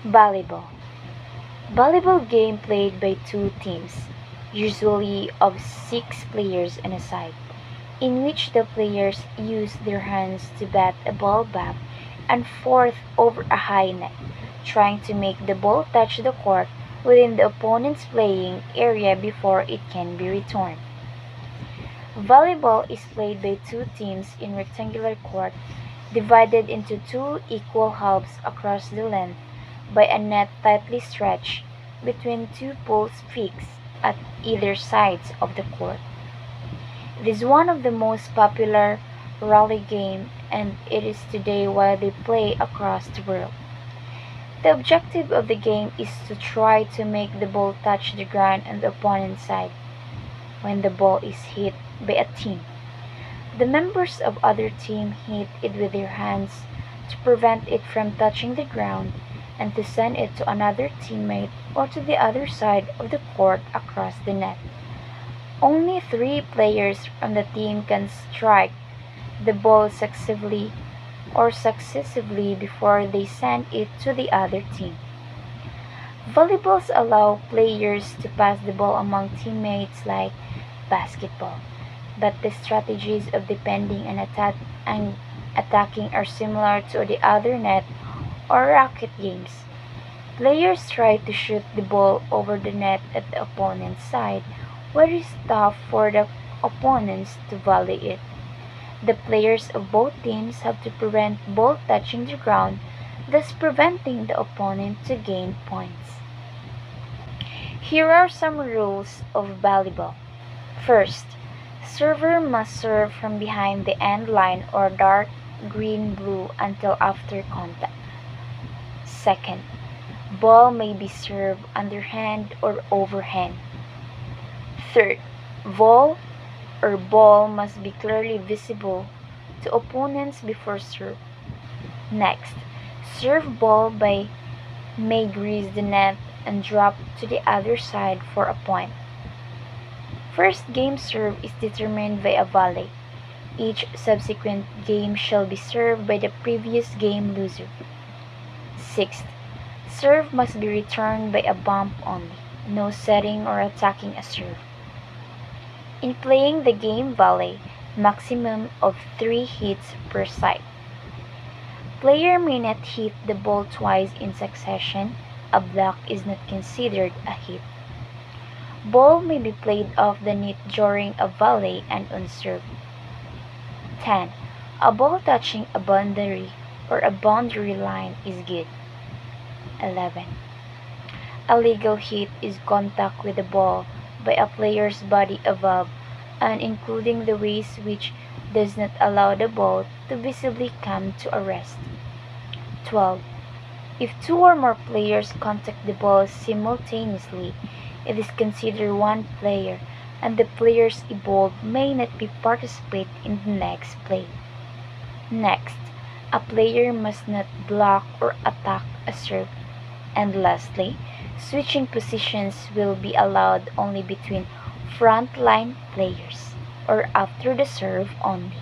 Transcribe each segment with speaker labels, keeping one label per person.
Speaker 1: Volleyball. Volleyball game played by two teams, usually of six players on a side, in which the players use their hands to bat a ball back and forth over a high net, trying to make the ball touch the court within the opponent's playing area before it can be returned. Volleyball is played by two teams in rectangular court divided into two equal halves across the length by a net tightly stretched between two poles fixed at either sides of the court. It is one of the most popular rally games and it is today widely played across the world. The objective of the game is to try to make the ball touch the ground on the opponent's side when the ball is hit by a team. The members of other team hit it with their hands to prevent it from touching the ground and to send it to another teammate or to the other side of the court across the net. Only three players from the team can strike the ball successively before they send it to the other team. Volleyballs allow players to pass the ball among teammates like basketball, but the strategies of defending and attacking are similar to the other net or racket games. Players try to shoot the ball over the net at the opponent's side, where it is tough for the opponents to volley it. The players of both teams have to prevent ball touching the ground, thus preventing the opponent to gain points. Here are some rules of volleyball. First, server must serve from behind the end line or dark green-blue until after contact. Second, ball may be served underhand or overhand. Third, ball or ball must be clearly visible to opponents before serve. Next, serve ball by may grease the net and drop to the other side for a point. First game serve is determined by a volley. Each subsequent game shall be served by the previous game loser. Sixth, serve must be returned by a bump only, no setting or attacking a serve. In playing the game volley, maximum of 3 hits per side. Player may not hit the ball twice in succession. A block is not considered a hit. Ball may be played off the net during a volley and unserved. 10. A ball touching a boundary or a boundary line is good. 11. A legal hit is contact with the ball by a player's body above and including the waist which does not allow the ball to visibly come to a rest. 12. If two or more players contact the ball simultaneously, it is considered one player and the players involved may not be participate in the next play. Next, a player must not block or attack a serve. And lastly, switching positions will be allowed only between front-line players or after the serve only.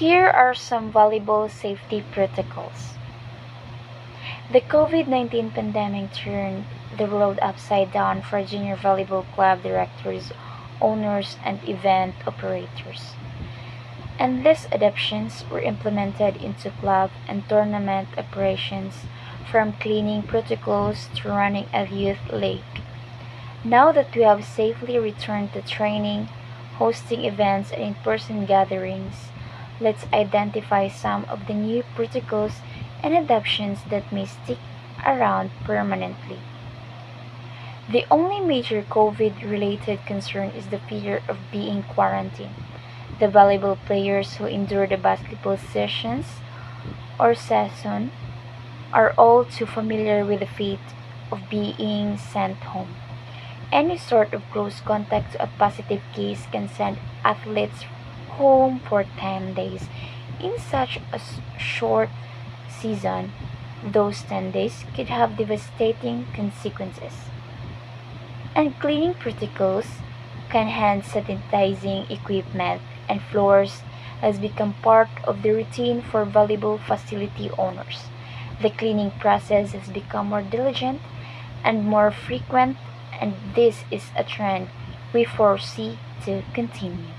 Speaker 1: Here are some valuable safety protocols. The COVID 19 pandemic turned the world upside down for junior volleyball club directors, owners, and event operators. And these adaptations were implemented into club and tournament operations, from cleaning protocols to running a youth league. Now that we have safely returned to training, hosting events, and in person gatherings, let's identify some of the new protocols and adoptions that may stick around permanently. The only major COVID related concern is the fear of being quarantined. The volleyball players who endure the basketball sessions or season are all too familiar with the fate of being sent home. Any sort of close contact to a positive case can send athletes home for 10 days. In such a short season, those 10 days could have devastating consequences. And cleaning protocols, can hand sanitizing equipment and floors has become part of the routine for volleyball facility owners. The cleaning process has become more diligent and more frequent, and this is a trend we foresee to continue.